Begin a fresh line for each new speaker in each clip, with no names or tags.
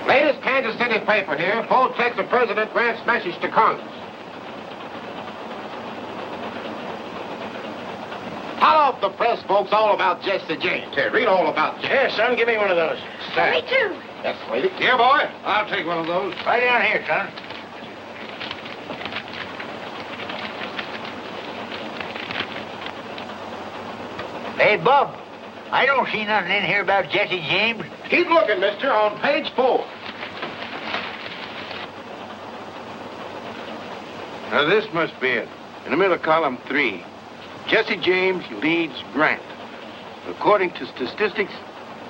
Latest Kansas City paper here. Full text of President Grant's message to Congress. Tell off the press, folks, all about Jesse James. Here, read all about Jesse.
Here, son, give me one of those.
Me too.
Yes, lady. Here, boy. I'll take one of those.
Right down here, son. Hey, Bub, I don't see nothing in here about Jesse James.
Keep looking, mister, on page 4.
Now, this must be it. In the middle of column 3. Jesse James leads Grant. According to statistics,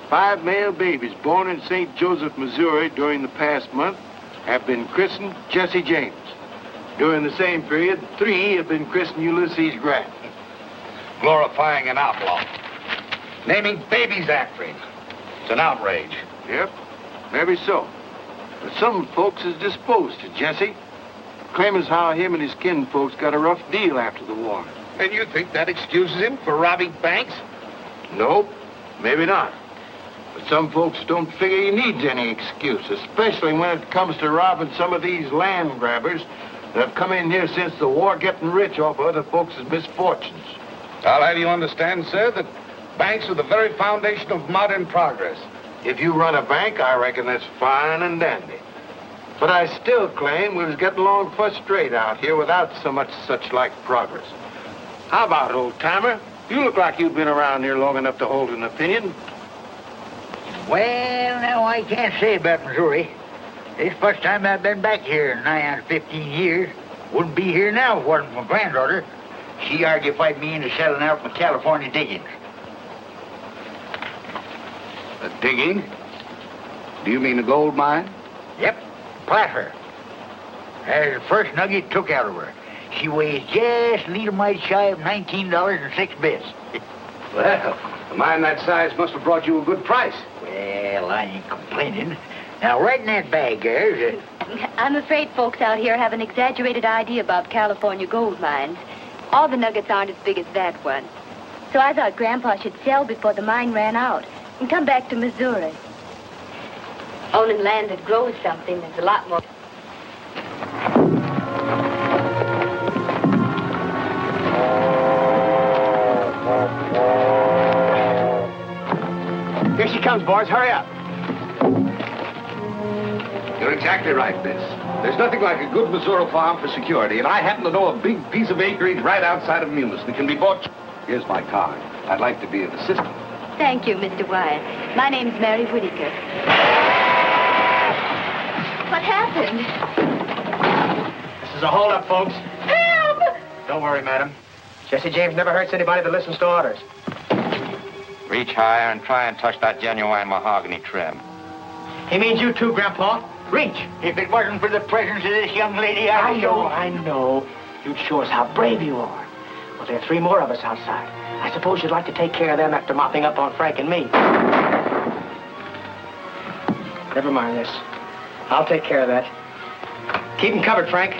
5 male babies born in St. Joseph, Missouri during the past month have been christened Jesse James. During the same period, 3 have been christened Ulysses Grant.
Glorifying an outlaw. Naming babies after him. It's an outrage.
Yep, maybe so. But some folks is disposed to Jesse. Claiming how him and his kinfolks got a rough deal after the war.
And you think that excuses him for robbing banks?
Nope, maybe not. But some folks don't figure he needs any excuse, especially when it comes to robbing some of these land grabbers that have come in here since the war, getting rich off of other folks' misfortunes.
I'll have you understand, sir, that banks are the very foundation of modern progress.
If you run a bank, I reckon that's fine and dandy. But I still claim we was getting along first rate out here without so much such-like progress. How about it, old-timer? You look like you've been around here long enough to hold an opinion.
Well, now, I can't say about Missouri. This first time I've been back here in nigh on 15 years. Wouldn't be here now if it wasn't for my granddaughter. She argufied me into selling out my California diggings.
The digging? Do you mean the gold mine?
Yep, placer. That's the first nugget took out of her. She weighs just a little mite shy of $19.06.
Well, a mine that size must have brought you a good price.
Well, I ain't complaining. Now, right in that bag, girls.
I'm afraid folks out here have an exaggerated idea about California gold mines. All the nuggets aren't as big as that one. So I thought Grandpa should sell before the mine ran out and come back to Missouri. Owning land that grows something is a lot more...
Here she comes, boys. Hurry up.
You're exactly right, Miss. There's nothing like a good Missouri farm for security, and I happen to know a big piece of acreage right outside of Munis that can be bought. Here's my card. I'd like to be of assistance.
Thank you, Mr. Wyatt. My name's Mary Whitaker. What happened?
This is a holdup, folks.
Help!
Don't worry, madam. Jesse James never hurts anybody that listens to orders.
Reach higher and try and touch that genuine mahogany trim.
He means you too, Grandpa. Reach.
If it wasn't for the presence of this young lady,
I know. You'd show us how brave you are. Well, there are 3 more of us outside. I suppose you'd like to take care of them after mopping up on Frank and me. Never mind this. I'll take care of that. Keep him covered, Frank.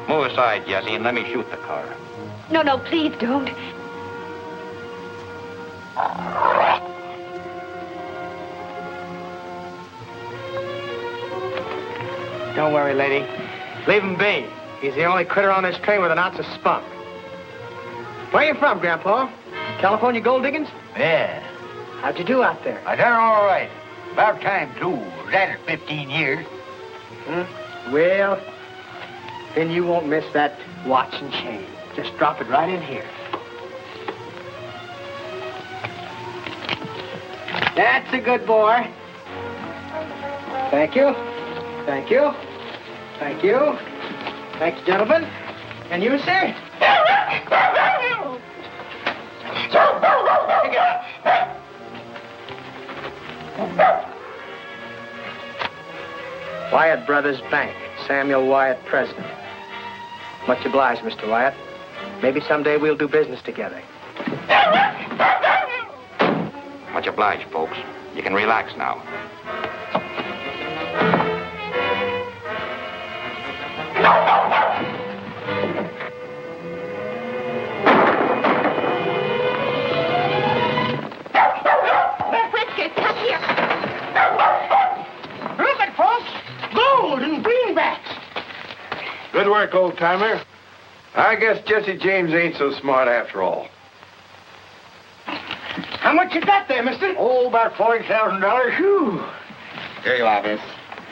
Move aside, Jesse, and let me shoot the car.
No, please don't.
Don't worry, lady. Leave him be. He's the only critter on this train with an ounce of spunk. Where you from, Grandpa? California gold diggings?
Yeah.
How'd you do out there?
I done all right. About time, too. Was at it 15 years.
Well, then you won't miss that watch and chain. Just drop it right in here. That's a good boy. Thank you. Thank you. Thank you. Thank you, gentlemen. And you, sir? Wyatt Brothers Bank. Samuel Wyatt, president. Much obliged, Mr. Wyatt. Maybe someday we'll do business together.
Much obliged, folks. You can relax now.
Good work, old-timer. I guess Jesse James ain't so smart after all.
How much you got there, mister?
Oh, about $40,000. Whew.
Here you are, miss.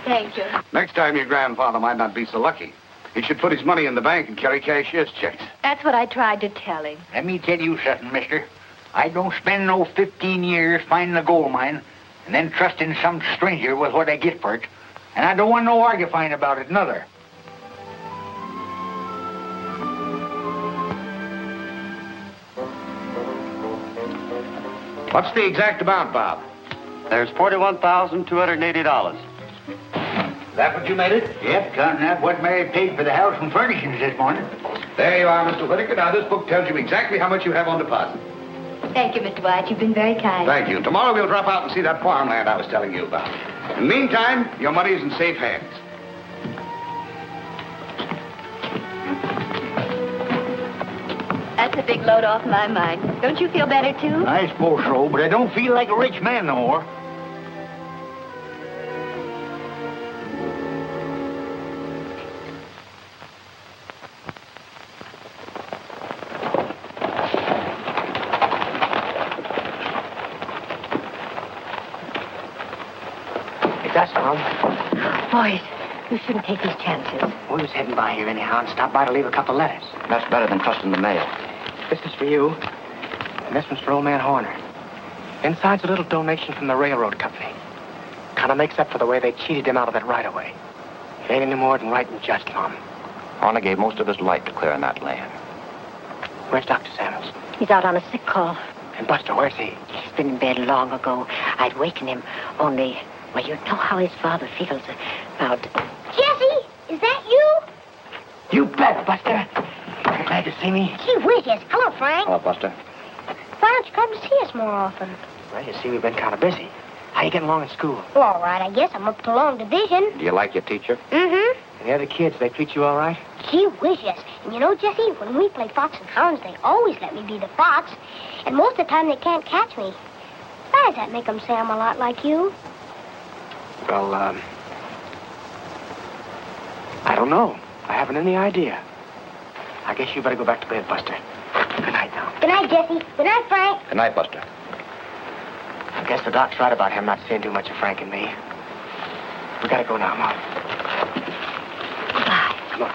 Thank you.
Next time your grandfather might not be so lucky. He should put his money in the bank and carry cashier's checks.
That's what I tried to tell him.
Let me tell you something, mister. I don't spend no 15 years finding a gold mine and then trusting some stranger with what I get for it. And I don't want no argufying about it, neither.
What's the exact amount, Bob?
There's $41,280.
Is that what you made it? Yep, counting that what Mary paid for the house and furnishings this morning.
There you are, Mr. Whitaker. Now, this book tells you exactly how much you have on deposit.
Thank you, Mr. White. You've been very kind.
Thank you. Tomorrow we'll drop out and see that farmland I was telling you about. In the meantime, your money's in safe hands.
That's a big load off my mind. Don't you feel better, too?
I suppose so, but I don't feel like a rich man no more.
That's Tom.
Boys, you shouldn't take these chances.
We was heading by here anyhow and stopped by to leave a couple letters.
That's better than trusting the mail.
This is for you, and this one's for old man Horner. Inside's a little donation from the railroad company. Kind of makes up for the way they cheated him out of that right-of-way. It ain't any more than right and just, Tom.
Horner gave most of his life to clearing that land.
Where's Dr. Samuels?
He's out on a sick call.
And Buster, where's he?
He's been in bed long ago. I'd waken him, only... Well, you know how his father feels about...
Jesse, is that you?
You bet, Buster. You're glad to see me?
Gee whiz, yes. Hello, Frank.
Hello, Buster.
Why don't you come to see us more often?
Well, you see, we've been kind of busy. How you getting along in school?
Well, all right, I guess. I'm up to long division.
Do you like your teacher?
Mm-hmm.
And the other kids, they treat you all right?
Gee whiz, yes. And you know, Jesse, when we play fox and hounds, they always let me be the fox. And most of the time, they can't catch me. Why does that make them say I'm a lot like you?
Well, I don't know. I haven't any idea. I guess you better go back to bed, Buster. Good night now.
Good night, Jesse. Good night, Frank.
Good night, Buster.
I guess the doc's right about him not seeing too much of Frank and me. We gotta go now, Mom.
Goodbye.
Come on.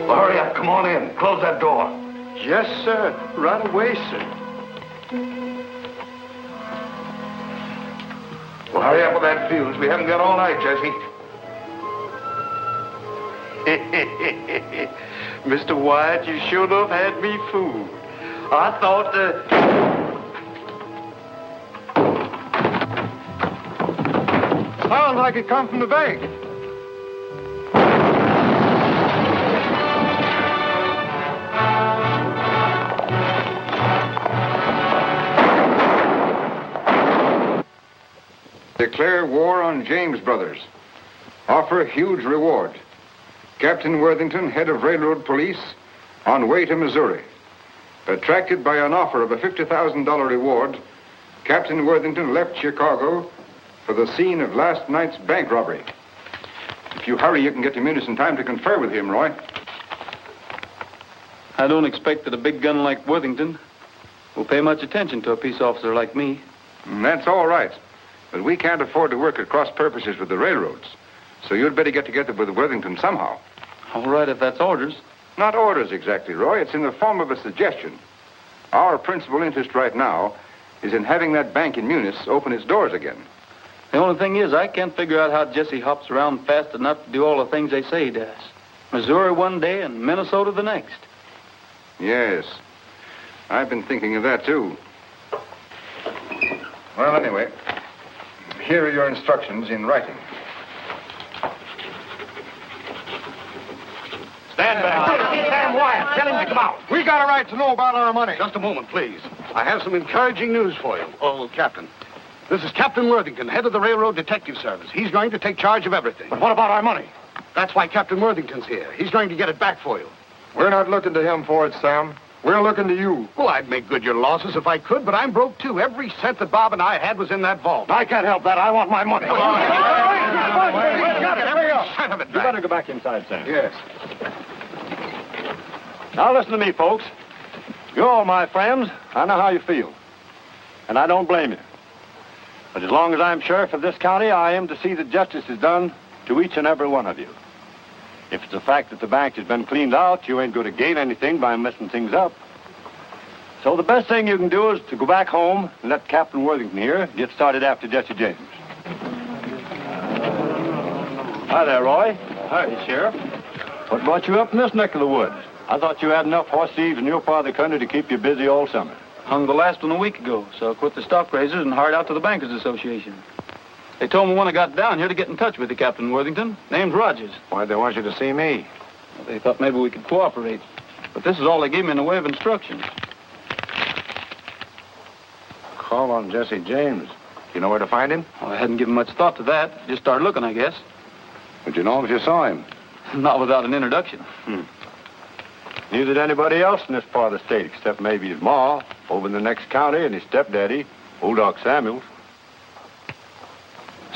Hurry up. Come on in. Close that door.
Yes, sir. Right away, sir.
Well, hurry up with that fuse. We haven't got all night, Jesse.
Mr. White, you sure enough had me fooled. I thought Sounds like it come from the bank.
Declare war on James Brothers. Offer huge reward. Captain Worthington, head of railroad police, on way to Missouri. Attracted by an offer of a $50,000 reward, Captain Worthington left Chicago for the scene of last night's bank robbery. If you hurry, you can get to Munis in time to confer with him, Roy.
I don't expect that a big gun like Worthington will pay much attention to a peace officer like me.
That's all right. But we can't afford to work at cross purposes with the railroads. So you'd better get together with Worthington somehow.
All right, if that's orders.
Not orders exactly, Roy. It's in the form of a suggestion. Our principal interest right now is in having that bank in Munis open its doors again.
The only thing is, I can't figure out how Jesse hops around fast enough to do all the things they say he does. Missouri one day and Minnesota the next.
Yes. I've been thinking of that, too. Well, anyway, here are your instructions in writing.
Stand back. Sam Wyatt, tell him to come out.
We got a right to know about our money.
Just a moment, please. I have some encouraging news for you. Oh, Captain. This is Captain Worthington, head of the Railroad Detective Service. He's going to take charge of everything.
But what about our money?
That's why Captain Worthington's here. He's going to get it back for you.
We're not looking to him for it, Sam. We're looking to you.
Well, I'd make good your losses if I could, but I'm broke, too. Every cent that Bob and I had was in that vault.
I can't help that. I want my money.
Come on.
Got it. Here we go.
Son of a
You
drag.
better go back inside, Sam.
Yes.
Now listen to me, folks. You're all my friends. I know how you feel. And I don't blame you. But as long as I'm sheriff of this county, I am to see that justice is done to each and every one of you. If it's the fact that the bank has been cleaned out, you ain't going to gain anything by messing things up. So the best thing you can do is to go back home and let Captain Worthington here get started after Jesse James. Hi there, Roy.
Hi, Sheriff.
What brought you up in this neck of the woods? I thought you had enough horse thieves in your part of the country to keep you busy all summer.
Hung the last one a week ago, so I quit the stock raisers and hired out to the Bankers Association. They told me when I got down here to get in touch with you, Captain Worthington. Name's Rogers.
Why'd they want you to see me?
Well, they thought maybe we could cooperate. But this is all they gave me in the way of instructions.
Call on Jesse James. You know where to find him?
Well, I hadn't given much thought to that. Just started looking, I guess.
Would you know him if you saw him?
Not without an introduction.
Neither did anybody else in this part of the state, except maybe his ma, over in the next county, and his stepdaddy, Old Doc Samuels.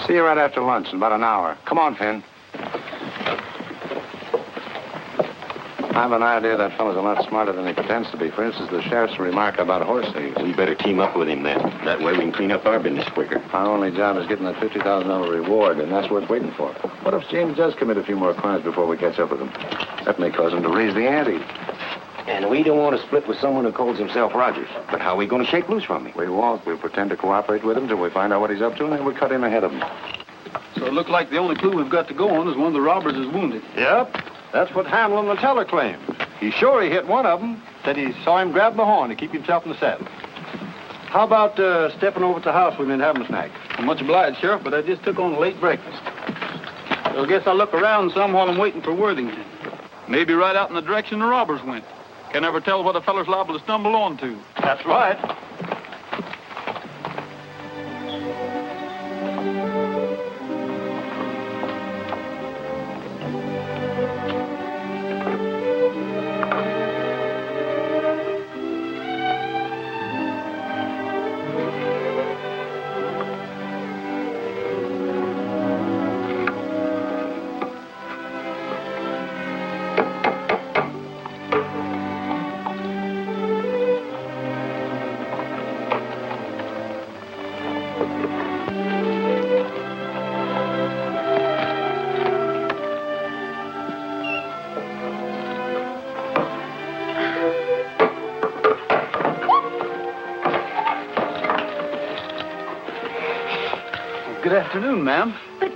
See you right after lunch in about an hour. Come on, Finn. I have an idea that fellow's a lot smarter than he pretends to be. For instance, the sheriff's remark about horse thieves.
We better team up with him then. That way we can clean up our business quicker.
Our only job is getting that $50,000 reward, and that's worth waiting for. What if James does commit a few more crimes before we catch up with him? That may cause him to raise the ante.
And we don't want to split with someone who calls himself Rogers. But how are we going to shake loose from him?
We won't. We'll pretend to cooperate with him till we find out what he's up to, and then we'll cut in ahead of him.
So it looked like the only clue we've got to go on is one of the robbers is wounded.
Yep, that's what Hamlin, the teller, claimed. He's sure he hit one of them. Said he saw him grab the horn to keep himself in the saddle. How about stepping over to the house with me and having a snack?
I'm much obliged, Sheriff, but I just took on a late breakfast. So I guess I'll look around some while I'm waiting for Worthington. Maybe right out in the direction the robbers went. Can never tell what a feller's liable to stumble onto.
That's right.
Good afternoon, ma'am.
But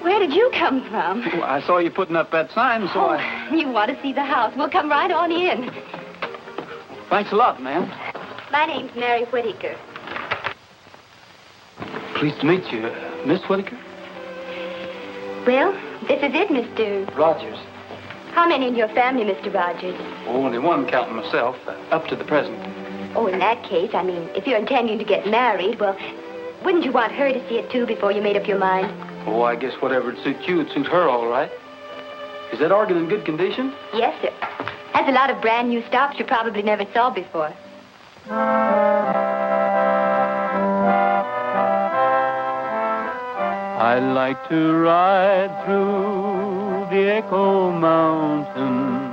where did you come from?
Well, I saw you putting up that sign, so
You want to see the house? We'll come right on in.
Thanks a lot, ma'am.
My name's Mary Whittaker.
Pleased to meet you, Miss Whittaker.
Well, this is it, Mr.
Rogers.
How many in your family, Mr. Rogers?
Only one counting myself, up to the present.
Oh, in that case, I mean, if you're intending to get married, well, wouldn't you want her to see it, too, before you made up your mind?
Oh, I guess whatever would suit you would suit her all right. Is that organ in good condition?
Yes, sir. Has a lot of brand new stops you probably never saw before.
I like to ride through the Echo Mountain.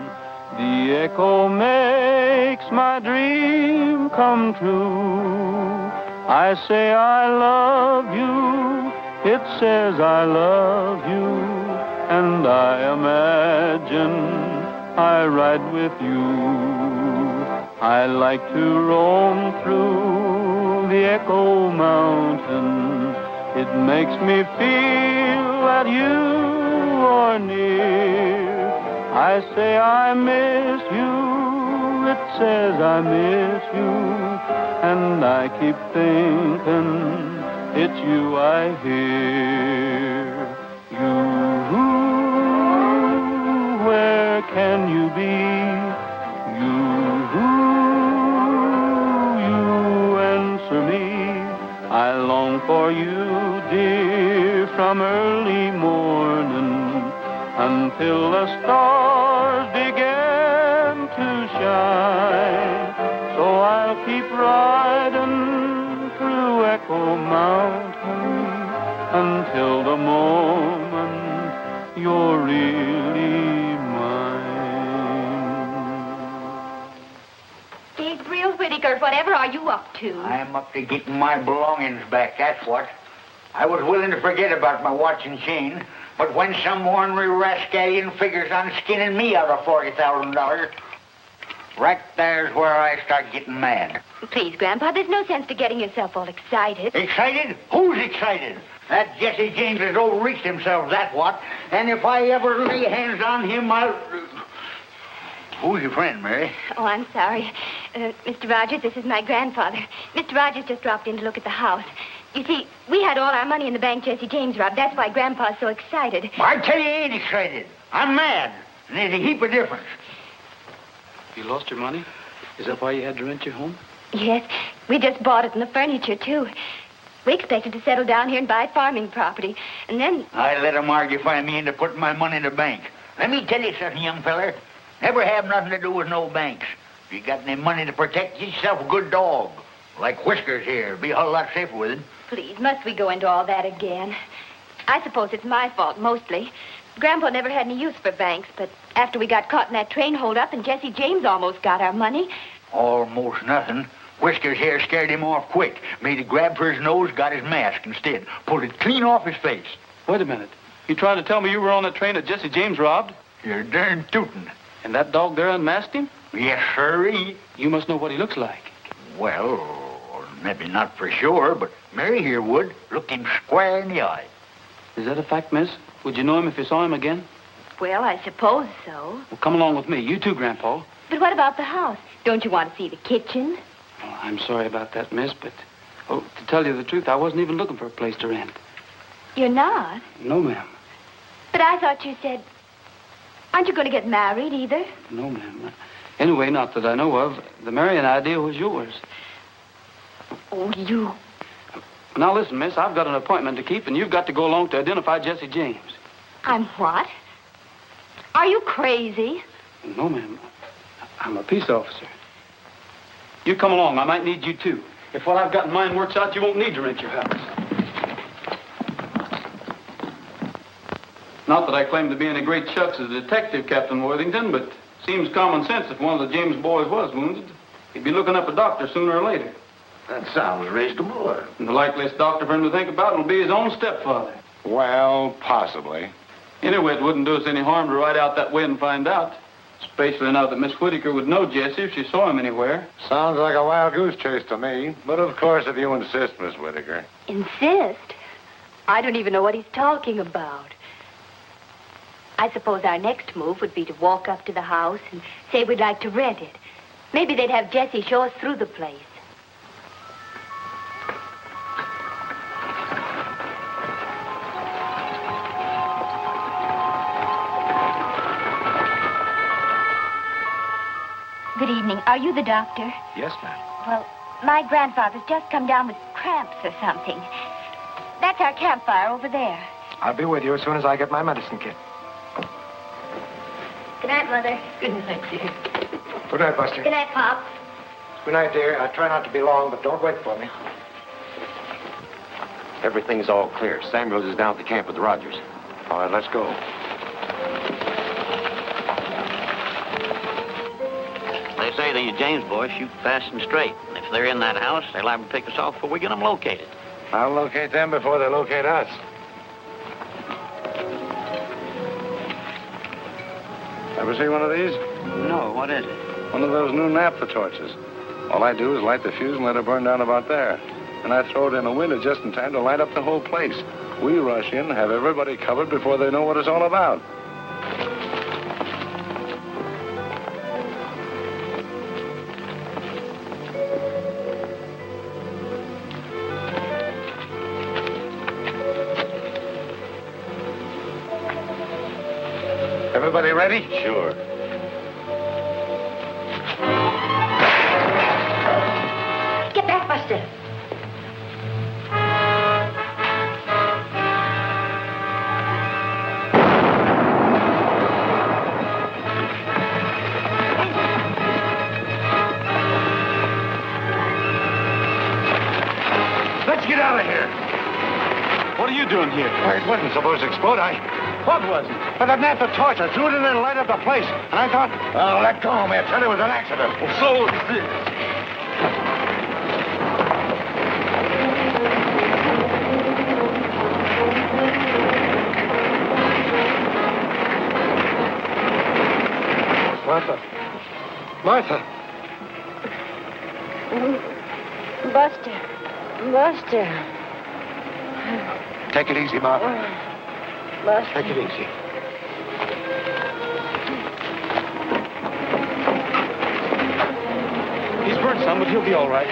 The echo makes my dream come true. I say I love you, it says I love you, and I imagine I ride with you. I like to roam through the Echo Mountain. It makes me feel that you are near. I say I miss you, it says I miss you, and I keep thinking it's you I hear. You, where can you be? You answer me. I long for you, dear, from early morning until the stars begin to shine. So I'll keep riding through Echo Mountain until the moment you're really mine.
Gabriel Whittaker, whatever are you up to?
I'm up to getting my belongings back, that's what. I was willing to forget about my watch and chain, but when some ornery rascallion figures on skinning me out of $40,000, right there's where I start getting mad.
Please, Grandpa, there's no sense to getting yourself all excited.
Excited? Who's excited? That Jesse James has overreached himself, that's what. And if I ever lay hands on him, I'll... Who's your friend, Mary?
Oh, I'm sorry. Mr. Rogers, this is my grandfather. Mr. Rogers just dropped in to look at the house. You see, we had all our money in the bank Jesse James robbed. That's why Grandpa's so excited.
I tell you, he ain't excited. I'm mad. And there's a heap of difference.
You lost your money? Is that why you had to rent your home?
Yes, we just bought it and the furniture, too. We expected to settle down here and buy farming property. And then...
I let him argufy me into putting my money in the bank. Let me tell you something, young feller. Never have nothing to do with no banks. If you got any money to protect, get yourself a good dog. Like Whiskers here. Be a whole lot safer with it.
Please, must we go into all that again? I suppose it's my fault, mostly. Grandpa never had any use for banks, but after we got caught in that train holdup and Jesse James almost got our money...
Almost nothing. Whiskers here scared him off quick. Made a grab for his nose, got his mask instead. Pulled it clean off his face.
Wait a minute. You trying to tell me you were on the train that Jesse James robbed?
You're darn tootin'.
And that dog there unmasked him?
Yes, sirree.
You must know what he looks like.
Well, maybe not for sure, but Mary here would. Looked him square in the eye.
Is that a fact, miss? Would you know him if you saw him again?
Well, I suppose so.
Well, come along with me. You too, Grandpa.
But what about the house? Don't you want to see the kitchen?
Oh, I'm sorry about that, miss, but... Oh, to tell you the truth, I wasn't even looking for a place to rent.
You're not?
No, ma'am.
But I thought you said... Aren't you going to get married, either?
No, ma'am. Anyway, not that I know of. The marrying idea was yours.
Oh, you...
Now, listen, miss, I've got an appointment to keep, and you've got to go along to identify Jesse James.
I'm what? Are you crazy?
No, ma'am. I'm a peace officer. You come along. I might need you, too. If what I've got in mind works out, you won't need to rent your house. Not that I claim to be any great shucks as a detective, Captain Worthington, but seems common sense if one of the James boys was wounded. He'd be looking up a doctor sooner or later.
That sounds reasonable.
And the likeliest doctor for him to think about will be his own stepfather.
Well, possibly.
Anyway, it wouldn't do us any harm to ride out that way and find out. Especially now that Miss Whittaker would know Jesse if she saw him anywhere.
Sounds like a wild goose chase to me. But of course, if you insist, Miss Whittaker.
Insist? I don't even know what he's talking about. I suppose our next move would be to walk up to the house and say we'd like to rent it. Maybe they'd have Jesse show us through the place. Good evening. Are you the doctor?
Yes, ma'am.
Well, my grandfather's just come down with cramps or something. That's our campfire over there.
I'll be with you as soon as I get my medicine kit.
Good night, Mother. Good night, dear.
Good night, Buster.
Good night, Pop.
Good night, dear. I'll try not to be long, but don't wait for me.
Everything's all clear. Samuels is down at the camp with the Rogers.
All right, let's go.
They say the James boys shoot fast and straight. And if they're in that house, they're liable to pick us off before we get them located.
I'll locate them before they locate us. Ever see one of these?
No, what is it?
One of those new naphtha torches. All I do is light the fuse and let it burn down about there. And I throw it in a window just in time to light up the whole place. We rush in, have everybody covered before they know what it's all about. ready?
Sure.
Get back, Buster.
Let's get out of here.
What are you doing here?
Well, it wasn't supposed to explode.
What wasn't?
But that Natteford torch, I threw it in there and light up the place. And I thought, oh, let go, man. I said it was an accident.
So is this.
Martha.
Buster. Buster.
Take it easy, Martha.
Buster.
Take it easy.
He's burnt some, but he'll be all right.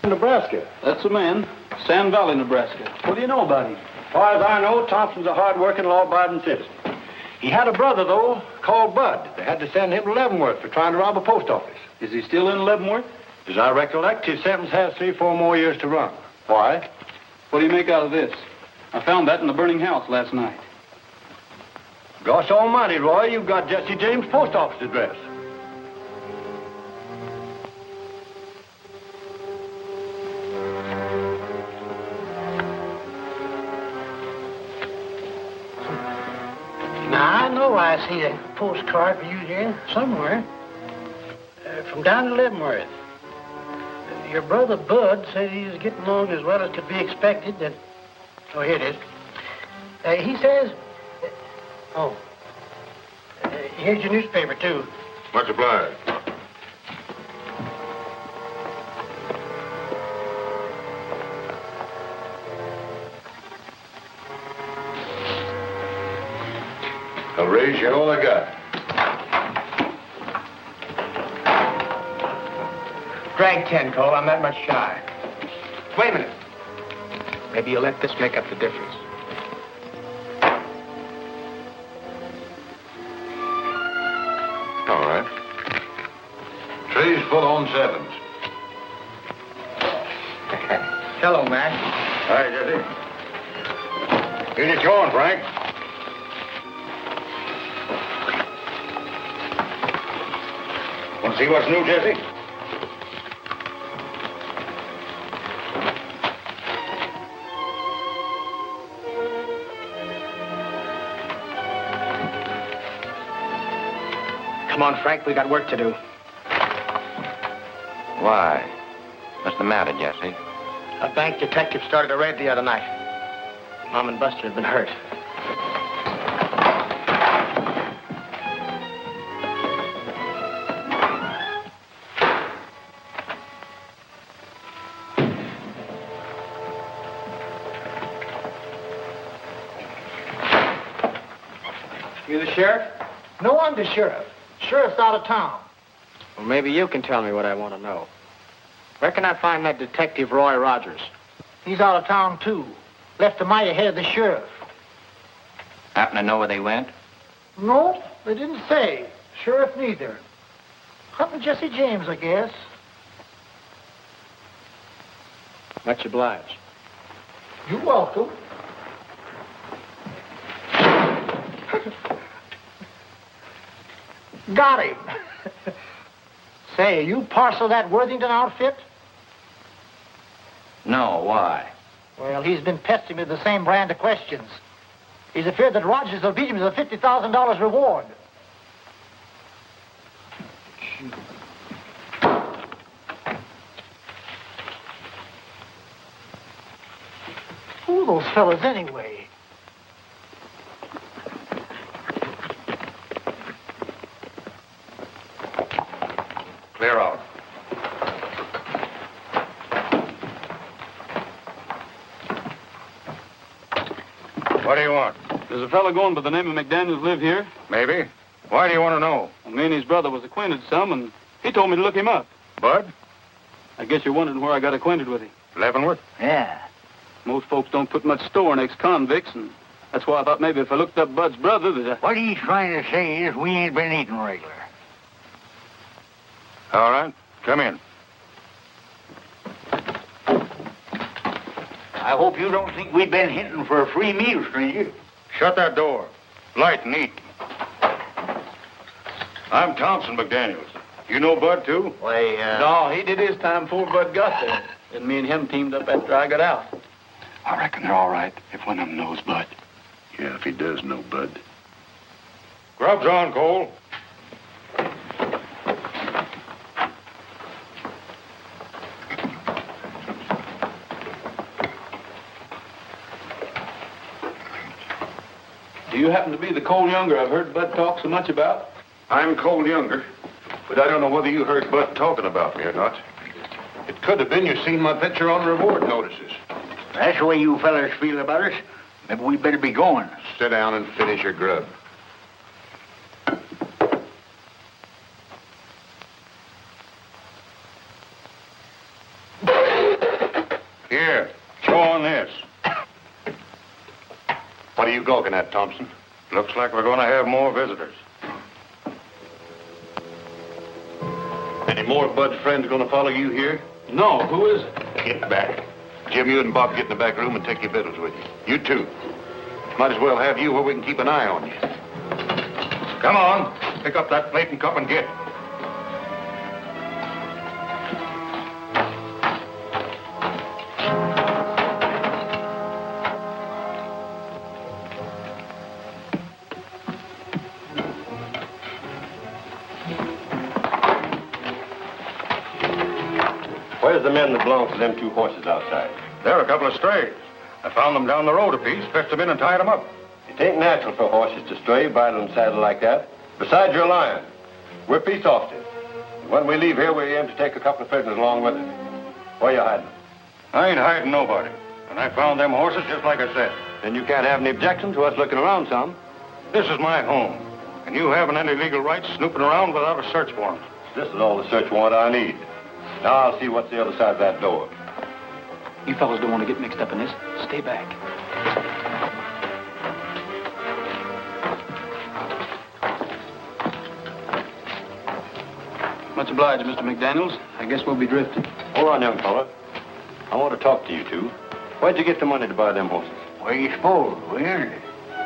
Nebraska. That's the man. Sand Valley, Nebraska. What do you know about him?
As far as I know, Thompson's a hard-working, law-abiding citizen. He had a brother, though, called Bud. They had to send him to Leavenworth for trying to rob a post office.
Is he still in Leavenworth?
As I recollect, his sentence has 3-4 more years to run. Why?
What do you make out of this? I found that in the burning house last night.
Gosh almighty, Roy, you've got Jesse James' post office address.
Now, I know I see a postcard for you here somewhere. From down in Leavenworth. Your brother Bud said he was getting along as well as could be expected. Oh, here it is. He says... here's your newspaper, too.
Much obliged. I'll raise you all I got.
Drag 10, Cole. I'm that much shy. Wait a minute. Maybe you'll let this make up the difference.
All right. Tray's full on sevens.
Hello, Mac.
Hi, Jesse. Here's your going, Frank. Want to see what's new, Jesse?
Come on, Frank. We got work to do.
Why? What's the matter, Jesse?
A bank detective started a raid the other night. Mom and Buster have been hurt.
You the sheriff? No, I'm the sheriff. Sheriff's out of town.
Well, maybe you can tell me what I want to know. Where can I find that detective Roy Rogers?
He's out of town, too. Left a mite ahead of the sheriff.
Happen to know where they went?
No, they didn't say. Sheriff neither. Hunting Jesse James, I guess.
Much obliged.
You're welcome. Got him. Say, you parcel that Worthington outfit?
No, why?
Well, he's been pestering me with the same brand of questions. He's afraid that Rogers will beat him with a $50,000 reward. Who are those fellas anyway?
Clear out. What do you want?
There's a fellow going by the name of McDaniels live here.
Maybe. Why do you want to know?
Well, me and his brother was acquainted some, and he told me to look him up.
Bud?
I guess you're wondering where I got acquainted with him.
Leavenworth?
Yeah.
Most folks don't put much store in ex-convicts, and that's why I thought maybe if I looked up Bud's brother that
What he's trying to say is we ain't been eating regular.
All right. Come in.
I hope you don't think we've been hinting for a free meal, stranger.
Shut that door. Light and neat. I'm Thompson McDaniels. You know Bud, too?
Why,
No, he did his time before Bud got there. And me and him teamed up after I got out.
I reckon they're all right if one of them knows Bud.
Yeah, if he does know Bud.
Grub's on, Cole.
Do you happen to be the Cole Younger I've heard Bud talk so much about?
I'm Cole Younger, but I don't know whether you heard Bud talking about me or not. It could have been you seen my picture on reward notices.
That's the way you fellas feel about us. Maybe we better be going.
Sit down and finish your grub. Here, chew on this. What are you gawking at, Thompson?
Looks like we're going to have more visitors.
Any more of Bud's friends going to follow you here?
No, who is it?
Get back. Jim, you and Bob get in the back room and take your victuals with you. You too. Might as well have you where we can keep an eye on you.
Come on. Pick up that plate and cup and get.
Where's the men that belong to them two horses outside?
They're a couple of strays. I found them down the road a piece, fetched them in and tied them up.
It ain't natural for horses to stray, bridle and saddle like that. Besides, you're lying. We're peace officers. And when we leave here, we aim to take a couple of prisoners along with us. Where you hiding them?
I ain't hiding nobody. And I found them horses just like I said.
Then you can't have any objection to us looking around some.
This is my home. And you haven't any legal rights snooping around without a search warrant.
This is all the search warrant I need. Now I'll see what's the other side of that door.
You fellas don't want to get mixed up in this. Stay back. Much obliged, Mr. McDaniels. I guess we'll be drifting.
Hold on, young fella. I want to talk to you two. Where'd you get the money to buy them horses?
Where you supposed? We earned it.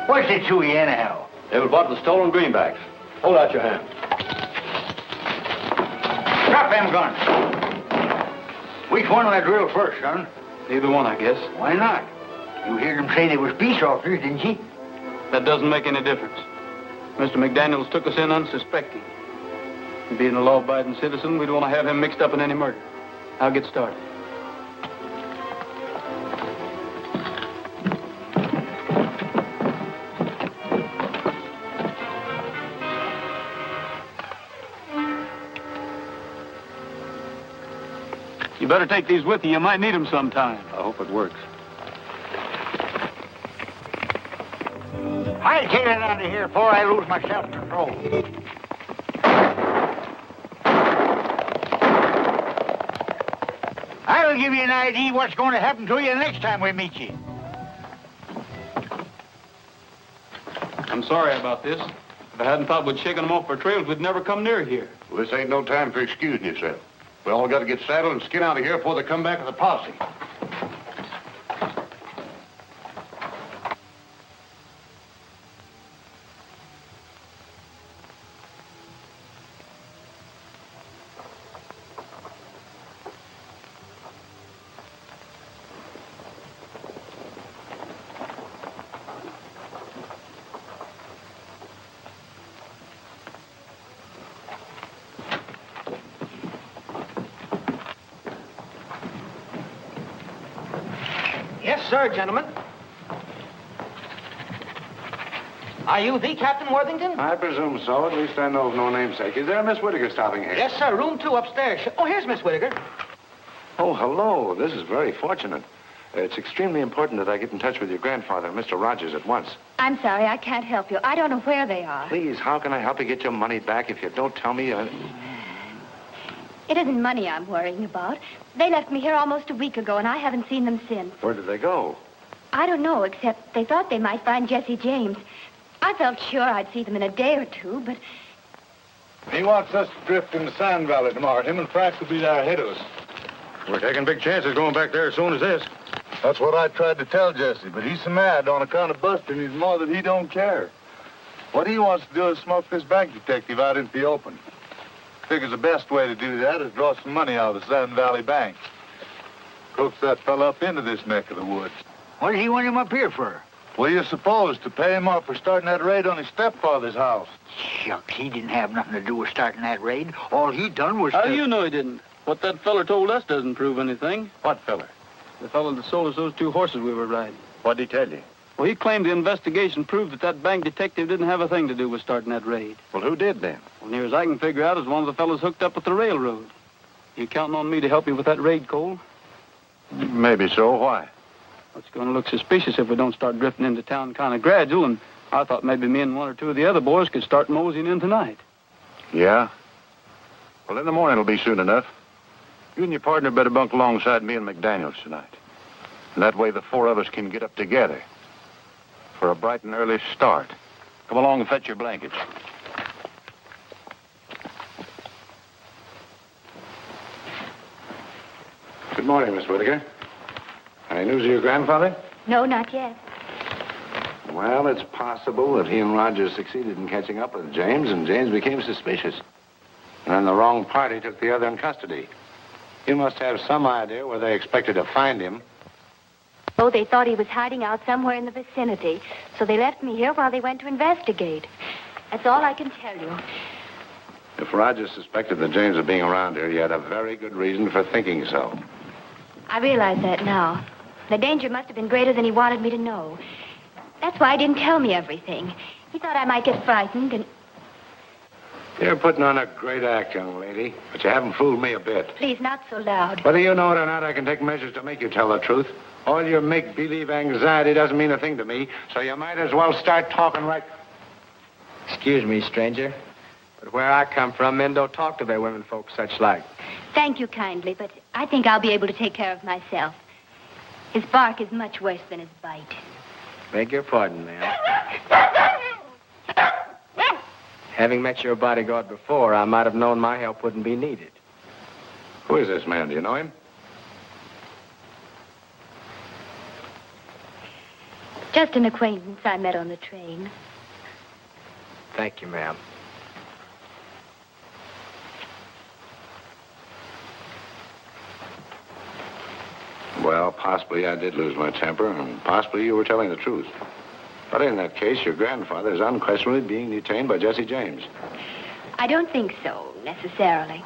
What's it to you, anyhow?
They were bought with stolen greenbacks. Hold out your hand.
Drop them guns. Which one will I drill first, son?
Either one, I guess.
Why not? You heard them say they was peace officers, didn't you?
That doesn't make any difference. Mr. McDaniels took us in unsuspecting. And being a law-abiding citizen, we don't want to have him mixed up in any murder. I'll get started. You better take these with you. You might need them sometime.
I hope it works.
I'll get it out of here before I lose my self-control. I'll give you an idea what's going to happen to you the next time we meet you.
I'm sorry about this. If I hadn't thought we'd shaken them off our trails, we'd never come near here.
Well, this ain't no time for excusing yourself. We all got to get saddled and skin out of here before they come back with a posse.
Yes, sir, gentlemen. Are you the Captain Worthington?
I presume so. At least I know of no namesake. Is there a Miss Whittaker stopping here?
Yes, sir. Room 2 upstairs. Oh, here's Miss Whittaker.
Oh, hello. This is very fortunate.
It's extremely important that I get in touch with your grandfather and Mr. Rogers at once.
I'm sorry, I can't help you. I don't know where they are.
Please, how can I help you get your money back if you don't tell me?
It isn't money I'm worrying about. They left me here almost a week ago, and I haven't seen them since.
Where did they go?
I don't know, except they thought they might find Jesse James. I felt sure I'd see them in a day or two, but...
He wants us to drift in the Sand Valley tomorrow. Him and Frank will be there ahead of us.
We're taking big chances going back there as soon as this.
That's what I tried to tell Jesse, but he's so mad on account of busting his mother that he don't care. What he wants to do is smoke this bank detective out into the open. Figures the best way to do that is draw some money out of the Sand Valley Bank. Coax that fella up into this neck of the woods.
What does he want him up here for?
What do you suppose? To pay him off for starting that raid on his stepfather's house.
Shucks, he didn't have nothing to do with starting that raid. All he done was
How do you know he didn't? What that feller told us doesn't prove anything.
What feller?
The fellow that sold us those 2 horses we were riding.
What'd he tell you?
Well, he claimed the investigation proved that bank detective didn't have a thing to do with starting that raid.
Well, who did then?
Well, near as I can figure out, is one of the fellows hooked up with the railroad. You counting on me to help you with that raid, Cole?
Maybe so. Why?
It's going to look suspicious if we don't start drifting into town kind of gradual, and I thought maybe me and 1 or 2 of the other boys could start moseying in tonight.
Yeah? Well, in the morning it'll be soon enough. You and your partner better bunk alongside me and McDaniels tonight. And that way the 4 of us can get up together for a bright and early start. Come along and fetch your blankets.
Good morning, Miss Whittaker. Any news of your grandfather?
No, not yet.
Well, it's possible that he and Rogers succeeded in catching up with James, and James became suspicious. And then the wrong party took the other in custody. You must have some idea where they expected to find him.
Oh, they thought he was hiding out somewhere in the vicinity, so they left me here while they went to investigate. That's all I can tell you.
If Rogers suspected that James was being around here, he had a very good reason for thinking so.
I realize that now. The danger must have been greater than he wanted me to know. That's why he didn't tell me everything. He thought I might get frightened and...
You're putting on a great act, young lady, but you haven't fooled me a bit.
Please, not so loud.
Whether you know it or not, I can take measures to make you tell the truth. All your make-believe anxiety doesn't mean a thing to me, so you might as well start talking right...
Excuse me, stranger, but where I come from, men don't talk to their women folks such like.
Thank you kindly, but I think I'll be able to take care of myself. His bark is much worse than his bite.
Beg your pardon, ma'am. Having met your bodyguard before, I might have known my help wouldn't be needed.
Who is this man? Do you know him?
Just an acquaintance I met on the train.
Thank you, ma'am.
Well, possibly I did lose my temper, and possibly you were telling the truth. But in that case, your grandfather is unquestionably being detained by Jesse James.
I don't think so, necessarily.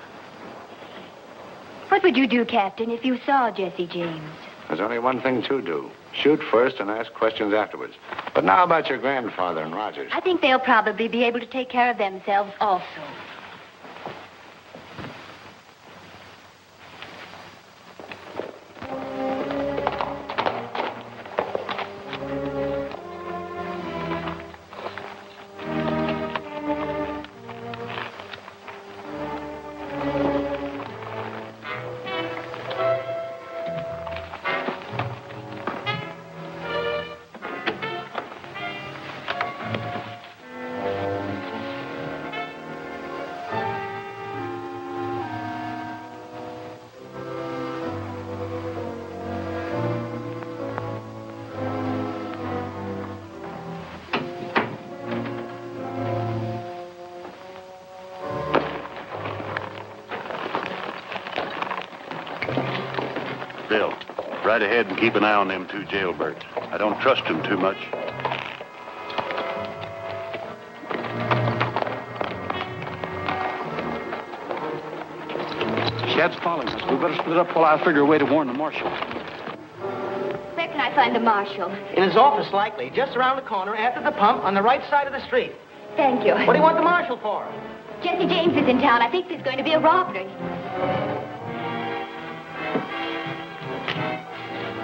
What would you do, Captain, if you saw Jesse James?
There's only one thing to do. Shoot first and ask questions afterwards. But now about your grandfather and Rogers.
I think they'll probably be able to take care of themselves also.
Bill, right ahead and keep an eye on them 2 jailbirds. I don't trust them too much.
Shad's following us. We better split up while I figure a way to warn the marshal.
Where can I find the marshal?
In his office, likely. Just around the corner, after the pump, on the right side of the street.
Thank you.
What do you want the marshal for?
Jesse James is in town. I think there's going to be a robbery.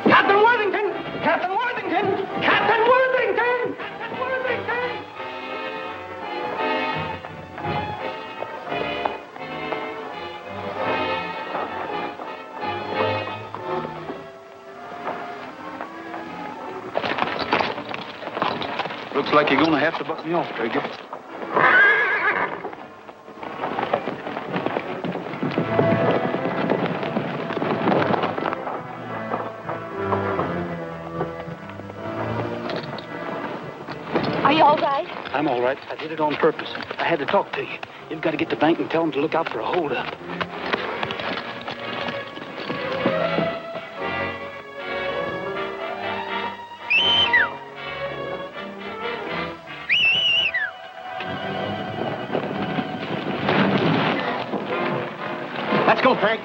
Got Captain Worthington! Captain Worthington! Captain Worthington! Captain Worthington!
Looks like you're going to have to buck me off, Trigger.
Are you all right?
I'm all right. I did it on purpose. I had to talk to you. You've got to get to the bank and tell them to look out for a holdup.
Let's go, Frank.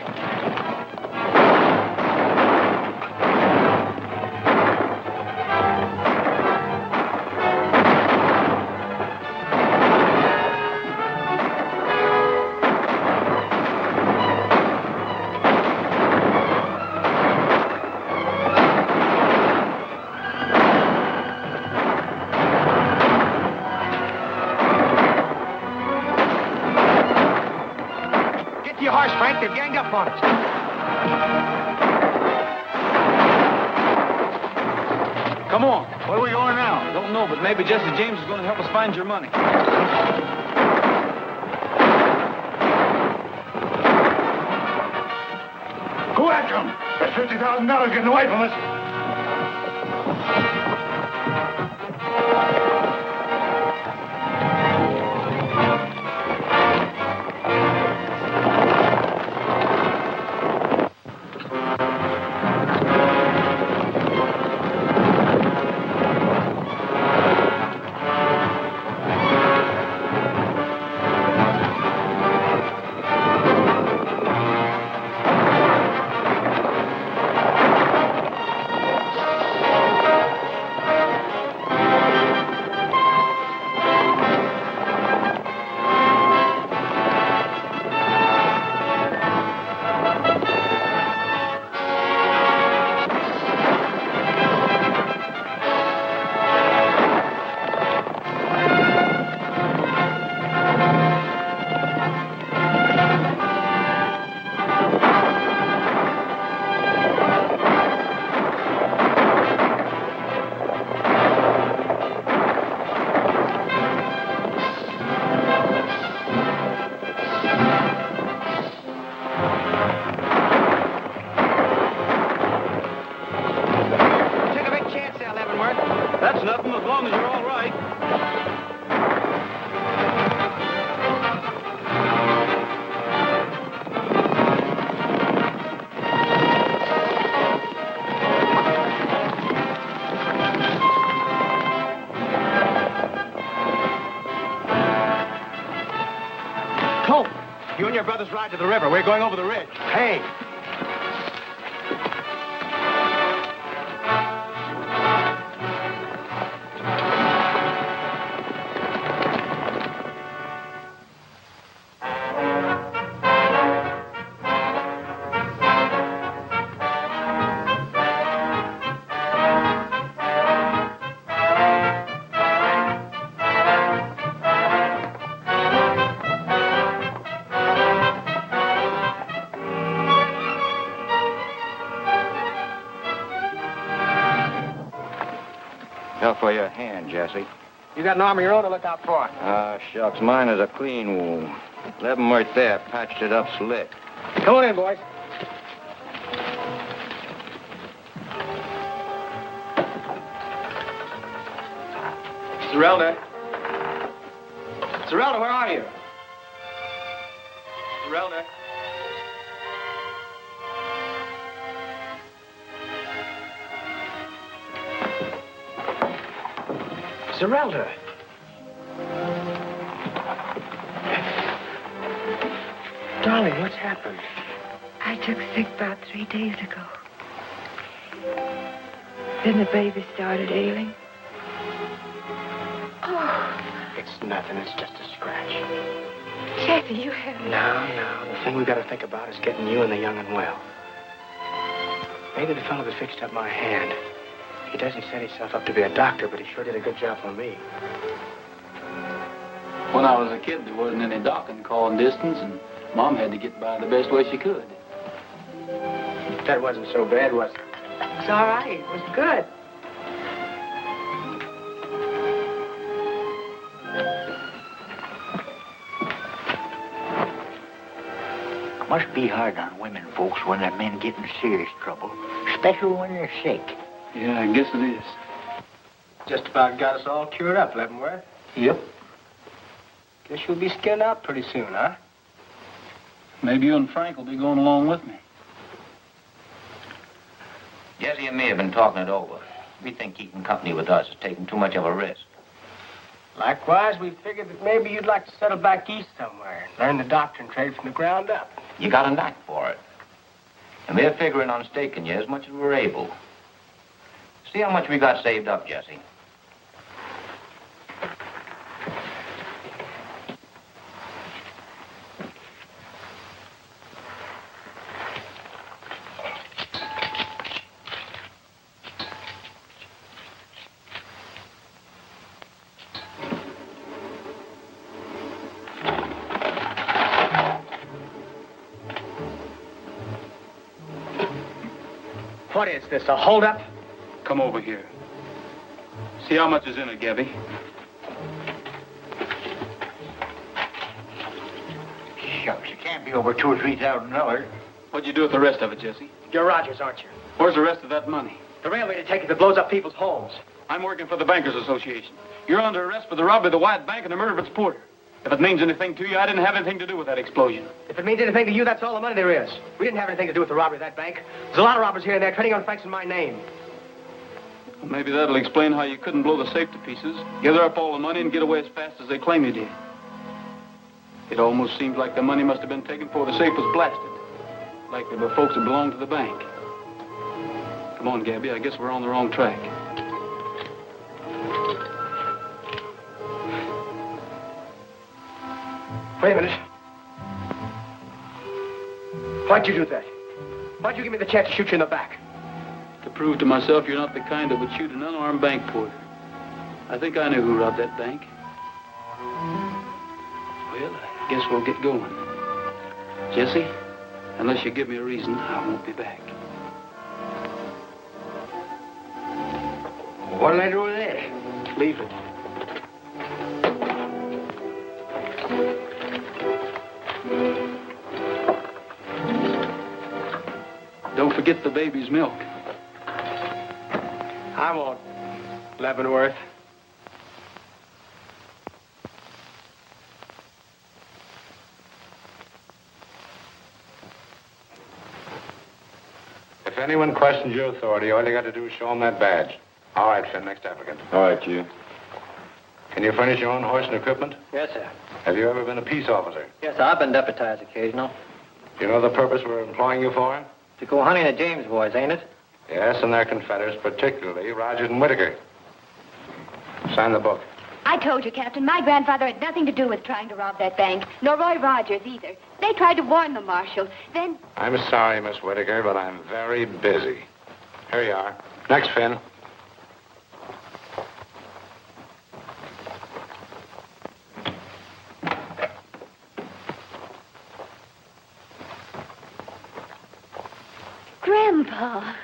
Get to your horse, Frank. They're ganged up on us.
Come on. Where are we going now? Don't know, but maybe Jesse James is going to help us find your money.
Go after him. That's $50,000 getting away from us.
That's nothing as long as you're all right.
Colt, you and your brothers ride to the river. We're going over the ridge. Hey.
Help for your hand, Jesse.
You got an arm of your own to look out for.
Ah, shucks, mine is a clean wound. 11 right there, patched it up slick.
Come on in, boys.
Zerelda. Zerelda, where are you? Zerelda.
Zerelda. Darling, what's happened?
I took sick about 3 days ago. Then the baby started ailing. Oh.
It's nothing. It's just a scratch.
Jesse, you haven't...
No. The thing we've got to think about is getting you and the young and well. Maybe the fellow that fixed up my hand. He doesn't set himself up to be a doctor, but he sure did a good job on me.
When I was a kid, there wasn't any docking calling distance, and Mom had to get by the best way she could.
That wasn't so bad, was it?
It's all right. It was good.
Must be hard on women folks when their men get in serious trouble, especially when they're sick.
Yeah, I guess it is.
Just about got us all cured up, Leavenworth.
Yep.
Guess you'll be skinned out pretty soon, huh?
Maybe you and Frank will be going along with me.
Jesse and me have been talking it over. We think keeping company with us is taking too much of a risk.
Likewise, we figured that maybe you'd like to settle back east somewhere and learn the doctrine trade from the ground up.
You got a knack for it. And we're figuring on staking you as much as we're able. See how much we got saved up, Jesse.
What is this, a holdup?
Come over here. See how much is in it, Gabby.
Shucks, it can't be over $2,000 or $3,000.
What'd you do with the rest of it, Jesse?
You're Rogers, aren't you?
Where's the rest of that money?
The railway detective that blows up people's homes.
I'm working for the Bankers Association. You're under arrest for the robbery of the White Bank and the murder of its porter. If it means anything to you, I didn't have anything to do with that explosion.
If it means anything to you, that's all the money there is. We didn't have anything to do with the robbery of that bank. There's a lot of robbers here and there trading on Frank's in my name.
Well, maybe that'll explain how you couldn't blow the safe to pieces, gather up all the money, and get away as fast as they claim you did. It almost seems like the money must have been taken before the safe was blasted. Like there were folks that belonged to the bank. Come on, Gabby, I guess we're on the wrong track.
Wait a minute. Why'd you do that? Why'd you give me the chance to shoot you in the back?
To prove to myself you're not the kind that would shoot an unarmed bank porter. I think I knew who robbed that bank. Well, I guess we'll get going. Jesse, unless you give me a reason, I won't be back.
What'll I do with this?
Leave it.
Don't forget the baby's milk.
I won't, Leavenworth.
If anyone questions your authority, all you got to do is show them that badge. All right, Finn, next applicant.
All right, you.
Can you furnish your own horse and equipment?
Yes, sir.
Have you ever been a peace officer?
Yes, sir. I've been deputized occasional.
Do you know the purpose we're employing you for?
To go hunting the James boys, ain't it?
Yes, and their confederates, particularly Rogers and Whitaker. Sign the book.
I told you, Captain, my grandfather had nothing to do with trying to rob that bank, nor Roy Rogers either. They tried to warn the marshal. Then...
I'm sorry, Miss Whitaker, but I'm very busy. Here you are. Next, Finn.
Grandpa.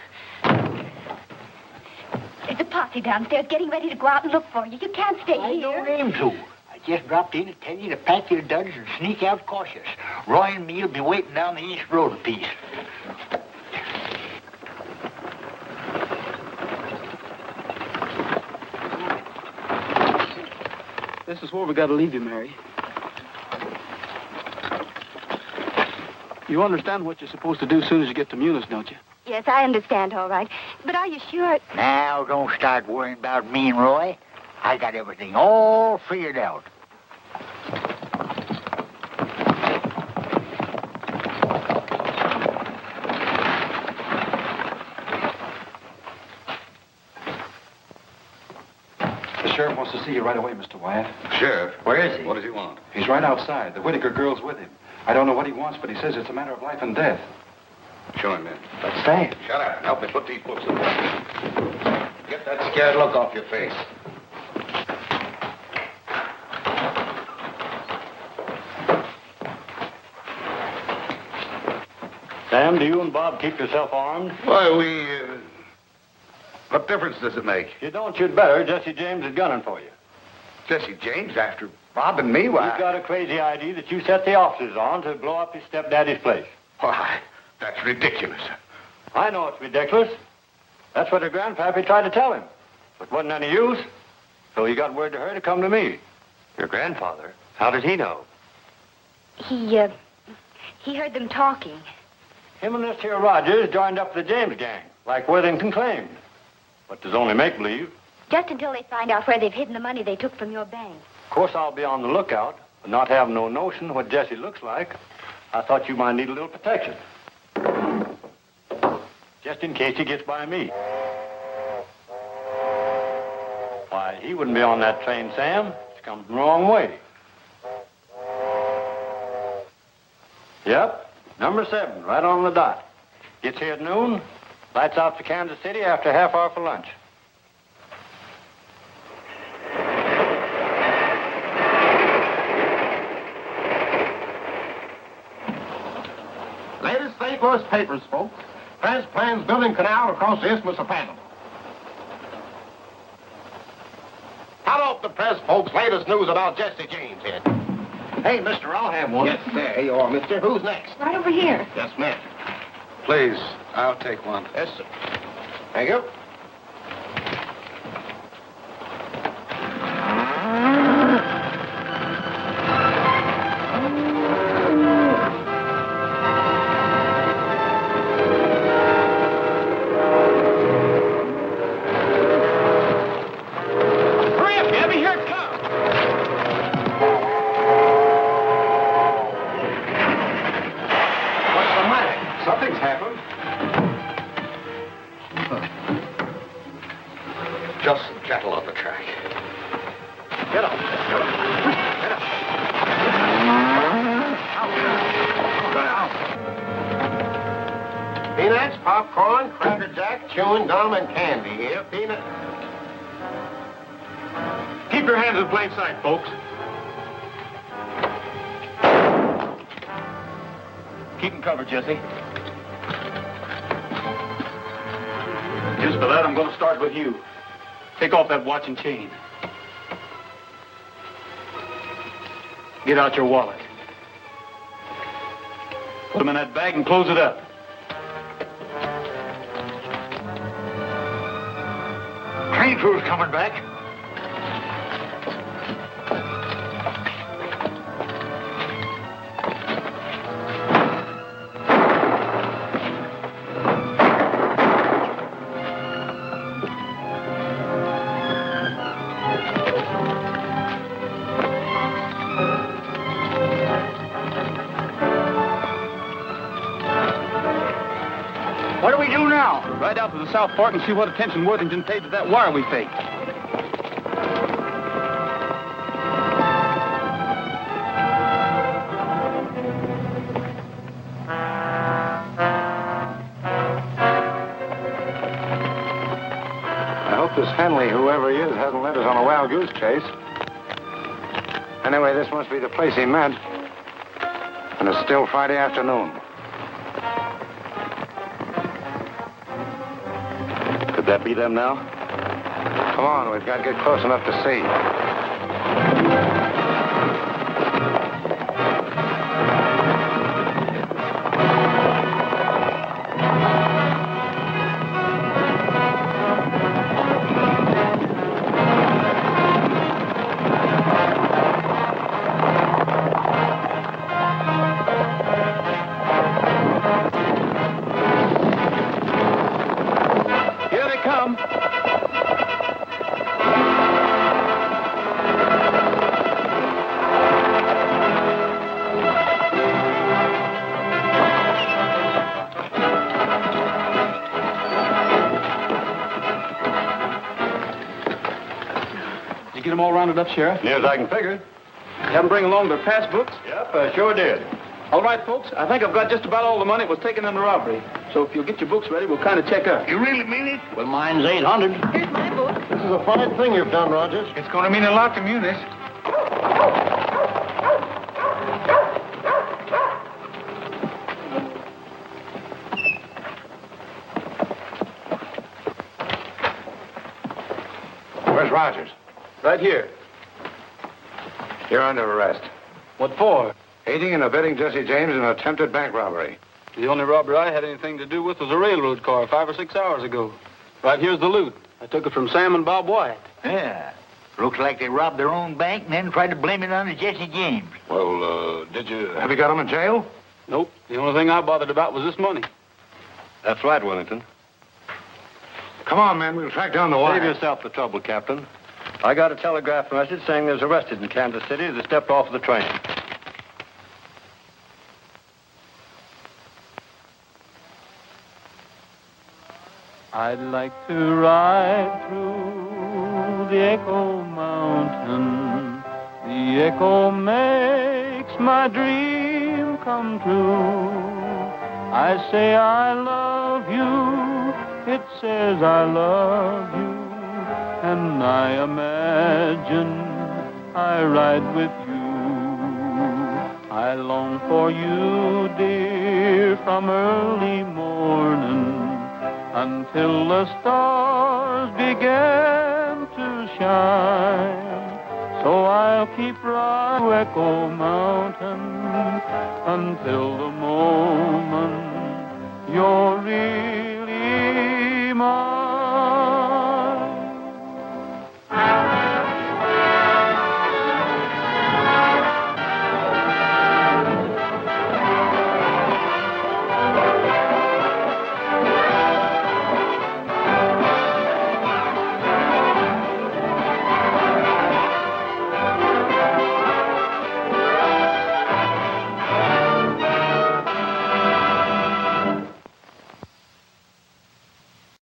There's a posse downstairs getting ready to go out and look for you. You can't stay here.
I don't aim to. I just dropped in to tell you to pack your duds and sneak out cautious. Roy and me'll be waiting down the East Road a piece.
This is where we got to leave you, Mary. You understand what you're supposed to do as soon as you get to Munis, don't you?
Yes, I understand, all right. But are you sure?
Now, don't start worrying about me and Roy. I got everything all figured out.
The sheriff wants to see you right away, Mr. Wyatt.
Sheriff?
Where is he?
What does he want?
He's right outside. The Whitaker girl's with him. I don't know what he wants, but he says it's a matter of life and death.
Show him in.
But Sam.
Shut up and help me put these books away. Get that scared look off your face.
Sam, do you and Bob keep yourself armed?
Why, what difference does it make?
You don't, you'd better. Jesse James is gunning for you.
Jesse James after Bob and me? Why?
He's got a crazy idea that you set the officers on to blow up his stepdaddy's place.
Why, that's ridiculous.
I know it's ridiculous. That's what her grandpappy tried to tell him. But wasn't any use. So he got word to her to come to me.
Your grandfather? How did he know?
He heard them talking.
Him and this here Rogers joined up the James gang, like Worthington claimed. But there's only make-believe.
Just until they find out where they've hidden the money they took from your bank.
Of course, I'll be on the lookout, but not having no notion what Jesse looks like, I thought you might need a little protection. Just in case he gets by me. Why, he wouldn't be on that train, Sam. It's come the wrong way. Yep, number 7, right on the dot. Gets here at noon, lights out to Kansas City after a half hour for lunch.
Latest St. Louis papers, folks. France plans building canal across the Isthmus of Panama. Hello, the press, folks. Latest news about Jesse James here.
Hey, mister, I'll have one.
Yes, sir. Here you are, mister. Who's next?
Right over here.
Yes, ma'am.
Please, I'll take one.
Yes, sir. Thank you. Hurry up, Gabby. Here it comes.
What's the matter? Something's happened. Just gentle on the track. Get up. Get up.
Peanuts, popcorn, Cracker Jack, chewing gum, and candy here. Peanut. Keep your hands in plain sight, folks.
Keep them covered, Jesse. Just for that, I'm going to start with you. Take off that watch and chain. Get out your wallet. Put them in that bag and close it up.
Train crew's coming back. What do we do now?
Ride out to the South Fork and see what attention Worthington paid to that wire we faked.
I hope this Henley, whoever he is, hasn't led us on a wild goose chase. Anyway, this must be the place he meant. And it's still Friday afternoon.
Could that be them now?
Come on, we've got to get close enough to see.
Here they come. You get them all rounded up, Sheriff?
Near as I can figure.
Have them bring along their passbooks?
Yep, I sure did.
All right, folks. I think I've got just about all the money that was taken in the robbery. So if you'll get your books ready, we'll kind of check out.
You really mean it?
Well, mine's 800.
Here's my book.
This is a fine thing you've done, Rogers.
It's going to mean a lot to Munis.
Where's Rogers?
Right here.
You're under arrest.
What for?
Aiding and abetting Jesse James in an attempted bank robbery.
The only robbery I had anything to do with was a railroad car 5 or 6 hours ago. Right here's the loot. I took it from Sam and Bob White.
Yeah. Looks like they robbed their own bank and then tried to blame it on Jesse James.
Well, have you got him in jail?
Nope. The only thing I bothered about was this money.
That's right, Wellington.
Come on, man. We'll track down the wire.
Save yourself the trouble, Captain. I got a telegraph message saying there's arrested in Kansas City as they stepped off the train.
I'd like to ride through the Echo Mountain. The echo makes my dream come true. I say I love you, it says I love you, and I imagine I ride with you. I long for you, dear, from early morning until the stars begin to shine. So I'll keep riding to Echo Mountain until the moment you're in.